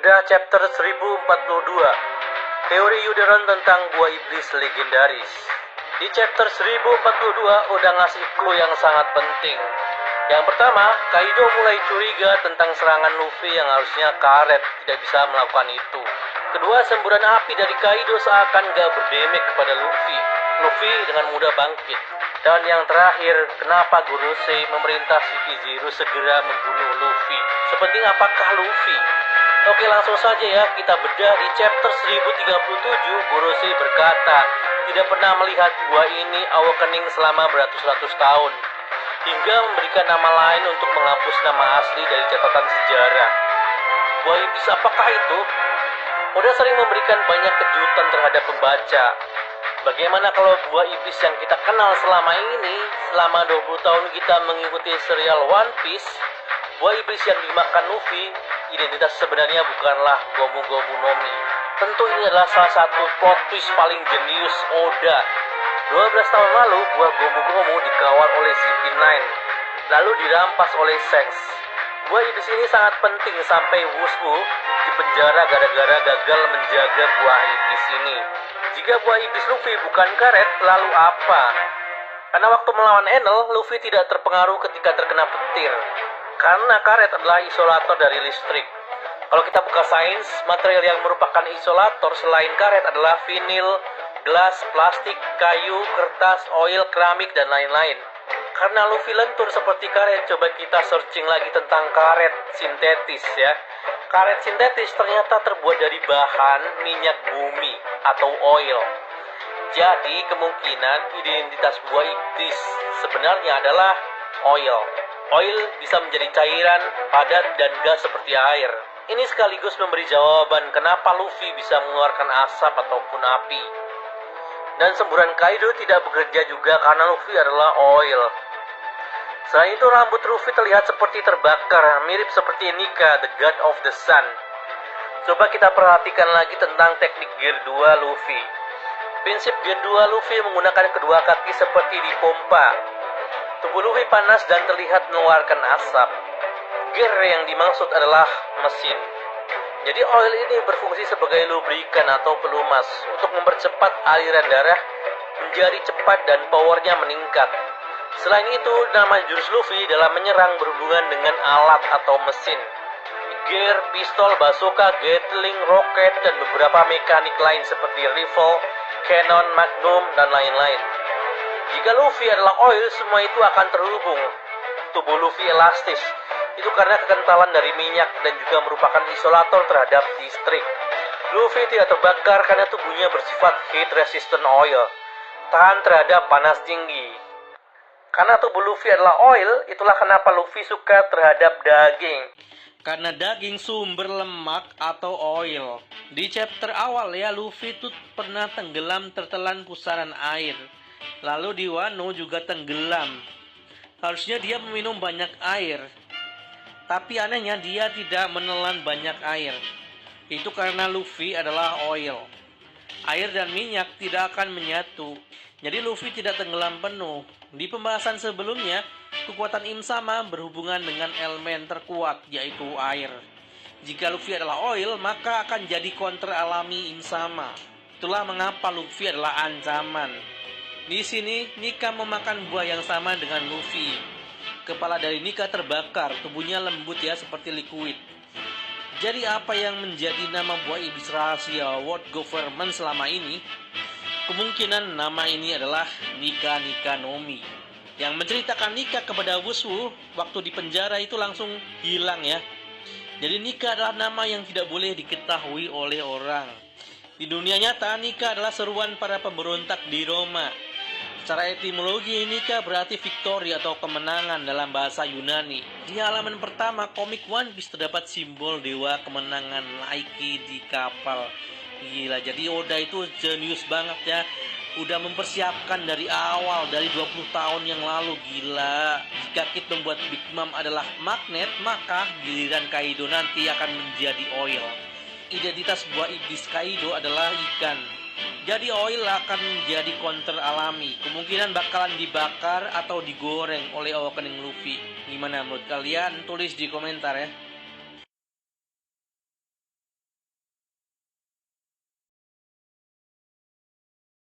Udah chapter 1042, teori Yuderon tentang buah iblis legendaris. Di chapter 1042 udah ngasih clue yang sangat penting. Yang pertama, Kaido mulai curiga tentang serangan Luffy yang harusnya karet tidak bisa melakukan itu. Kedua, semburan api dari Kaido seakan gak berdemek kepada Luffy. Luffy dengan mudah bangkit. Dan yang terakhir, kenapa Gorosei memerintah Shikijiro segera membunuh Luffy? Sepenting apakah Luffy? Oke, langsung saja ya, kita bedah di chapter 1037. Gorosei berkata, tidak pernah melihat buah ini awakening selama beratus-ratus tahun, hingga memberikan nama lain untuk menghapus nama asli dari catatan sejarah. Buah iblis apakah itu? Oda sering memberikan banyak kejutan terhadap pembaca. Bagaimana kalau buah iblis yang kita kenal selama ini, selama 20 tahun kita mengikuti serial One Piece, buah iblis yang dimakan Luffy, identitas sebenarnya bukanlah Gomu Gomu no Mi. Tentu ini adalah salah satu plot twist paling jenius Oda. 12 tahun lalu, buah Gomu Gomu dikawal oleh CP9, lalu dirampas oleh Shanks. Buah iblis ini sangat penting sampai Wushu dipenjara gara-gara gagal menjaga buah iblis ini. Jika buah iblis Luffy bukan karet, lalu apa? Karena waktu melawan Enel, Luffy tidak terpengaruh ketika terkena petir. Karena karet adalah isolator dari listrik. Kalau kita buka sains, material yang merupakan isolator selain karet adalah vinil, gelas, plastik, kayu, kertas, oil, keramik, dan lain-lain. Karena Luffy lentur seperti karet, coba kita searching lagi tentang karet sintetis ya. Karet sintetis ternyata terbuat dari bahan minyak bumi atau oil. Jadi kemungkinan identitas buah iblis sebenarnya adalah oil. Oil bisa menjadi cairan, padat, dan gas seperti air. Ini sekaligus memberi jawaban kenapa Luffy bisa mengeluarkan asap ataupun api. Dan semburan Kaido tidak bekerja juga karena Luffy adalah oil. Selain itu, rambut Luffy terlihat seperti terbakar, mirip seperti Nika, the God of the Sun. Coba kita perhatikan lagi tentang teknik Gear 2 Luffy. Prinsip Gear 2 Luffy menggunakan kedua kaki seperti dipompa. Tubuh Luffy panas dan terlihat mengeluarkan asap. Gear yang dimaksud adalah mesin. Jadi oil ini berfungsi sebagai lubrikan atau pelumas untuk mempercepat aliran darah menjadi cepat dan powernya meningkat. Selain itu, nama jurus Luffy dalam menyerang berhubungan dengan alat atau mesin. Gear, pistol, bazooka, gatling, roket, dan beberapa mekanik lain seperti rifle, cannon, magnum, dan lain-lain. Jika Luffy adalah oil, semua itu akan terhubung. Tubuh Luffy elastis. Itu karena kekentalan dari minyak dan juga merupakan isolator terhadap listrik. Luffy tidak terbakar karena tubuhnya bersifat heat resistant oil, tahan terhadap panas tinggi. Karena tubuh Luffy adalah oil, itulah kenapa Luffy suka terhadap daging. Karena daging sumber lemak atau oil. Di chapter awal ya, Luffy tuh pernah tenggelam tertelan pusaran air. Lalu di Wano juga tenggelam. Harusnya dia meminum banyak air. Tapi anehnya dia tidak menelan banyak air. Itu karena Luffy adalah oil. Air dan minyak tidak akan menyatu. Jadi Luffy tidak tenggelam penuh. Di pembahasan sebelumnya, kekuatan Im sama berhubungan dengan elemen terkuat, yaitu air. Jika Luffy adalah oil, maka akan jadi counter alami Im sama. Itulah mengapa Luffy adalah ancaman. Di sini, Nika memakan buah yang sama dengan Luffy. Kepala dari Nika terbakar, tubuhnya lembut ya seperti liquid. Jadi apa yang menjadi nama buah iblis rahasia World Government selama ini? Kemungkinan nama ini adalah Nika Nika no Mi. Yang menceritakan Nika kepada Wushu waktu di penjara itu langsung hilang ya. Jadi Nika adalah nama yang tidak boleh diketahui oleh orang. Di dunia nyata, Nika adalah seruan para pemberontak di Roma. Secara etimologi, Nika berarti victory atau kemenangan dalam bahasa Yunani. Di halaman pertama komik One Piece terdapat simbol dewa kemenangan Nike di kapal. Gila, jadi Oda itu jenius banget ya. Udah mempersiapkan dari awal, dari 20 tahun yang lalu. Gila. Jika Kid membuat Big Mom adalah magnet, maka giliran Kaido nanti akan menjadi oil. Identitas buah iblis Kaido adalah ikan. Jadi oil akan menjadi counter alami. Kemungkinan bakalan dibakar atau digoreng oleh awakening Luffy. Gimana menurut kalian? Tulis di komentar ya.